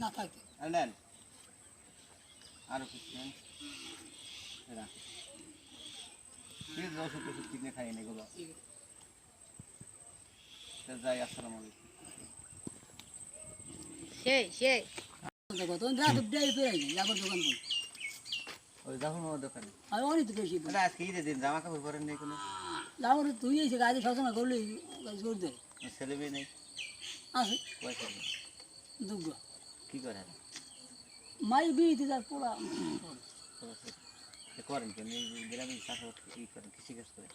না থাকে নেন আরো কিছু নেন রাখুন প্লিজ ওষুধ টষুধ কিনে খাইয়েন এগুলো যাই আসসালামু আলাইকুম সেই দেখো তখন রাত দেয় পেয়ে যাবার দোকান করুন ওই দেখুন ওর দোকানে আমি অনেক তো বেশি আজকে ঈদের দিন জামা কাপড় পরেন নেই কোনো যাবো তুই এসে গাড়ি সবসময় করলে জোর দেয় ছেলে মেয়ে নেই আছে পয়সা নেই দুগ্গ কী করে মাই বিয়ে তার পোড়া করেন কেন এই গ্রামে চাষাবাদ ই করেন কৃষিকাজ করেন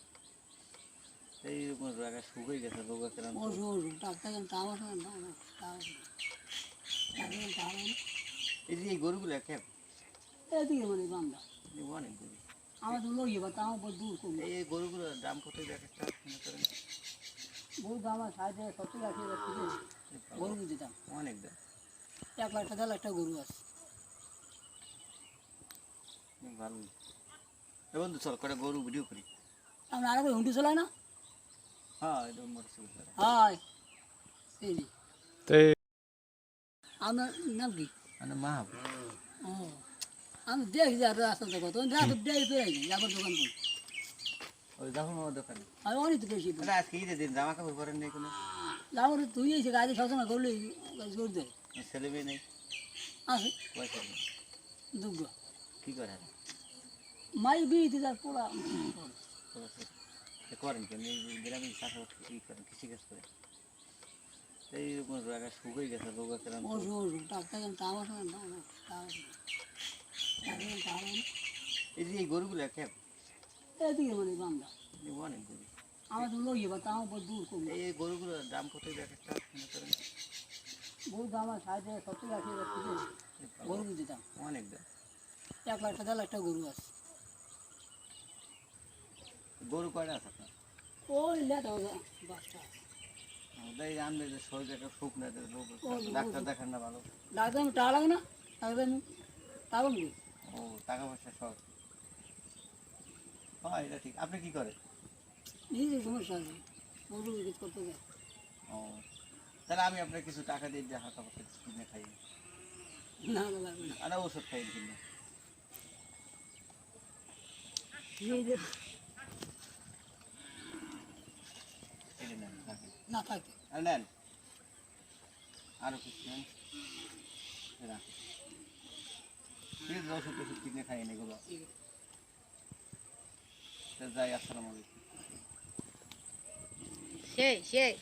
এইরকম জায়গায় শুকিয়ে গেছে রোগ কেন ডাক্তার তাও এই যে এই গরুগুলো কেন এদিকে মানে বান্দা অনেক গরু আমার তো লইয়ে বা তাও দূর করবে এই গরুগুলোর দাম কত এক একটা মনে করেন বহু দাম আমার 70-80 গরু দিতাম অনেক দাম 1 লাখ টাকা 1.5 লাখ টাকা গরু আছে ভালো বন্ধু চল কটা গরু ভিডিও করি আমরা আর হুন্ডি চলাই না হ্যাঁ এটা মোটরসাইকেল হাই এই তে আমার নাম কি মানে মাহাব ও আমি দেখি যে রাস্তা দেখো তখন রাত দেয় পেয়ে যাবার দোকান করুন ওই দেখুন ওর দোকানে আমি অনেক তো বেশি আজকে ঈদের দিন জামা কাপড় পরেন নেই কোনো যাবো তুই এসে গাড়ি সবসময় করলে জোর দেয় ছেলে মেয়ে নেই আছে পয়সা নেই দুগ্গ কী করে মাই বিয়ে তার পোড়া করেন কেন এই গ্রামে চাষাবাদ ই করেন কৃষিকাজ করেন এইরকম জায়গায় শুকিয়ে গেছে রোগ কেন ডাক্তার তাও এই যে এই গরুগুলো কেন এদিকে মানে বান্দা অনেক গরু আমার তো লইয়ে বা তাও দূর করবে এই গরুগুলোর দাম কত এক একটা মনে করেন বহু দাম আমার 70-80 গরু দিতাম অনেক দাম 1 লাখ টাকা 1.5 লাখ টাকা গরু আছে গরু কয়টা আছে আপনার ওই লেট বাসটা ওটাই আনবে যে শরীরে একটা সুখ না ডাক্তার দেখান না ভালো ডাক্তার আমি টাকা লাগে না ডাক্তার আমি টাকা নেই ও টাকা পয়সা সব হ্যাঁ এটা ঠিক আপনি কী করেন নিজের সমস্যা আছে গরু বিক্রি করতে যায় ও তাহলে আমি আপনার কিছু টাকা দিয়ে যে হাতা পাতা কিনে খাই না লাগবে না আর ওষুধ খাই কিনে এই নেন রাখেন না থাকে নেন আরো কিছু নেন রাখুন প্লিজ ওষুধ টষুধ কিনে খাইয়েন এগুলো যাই আসসালামু আলাইকুম সেই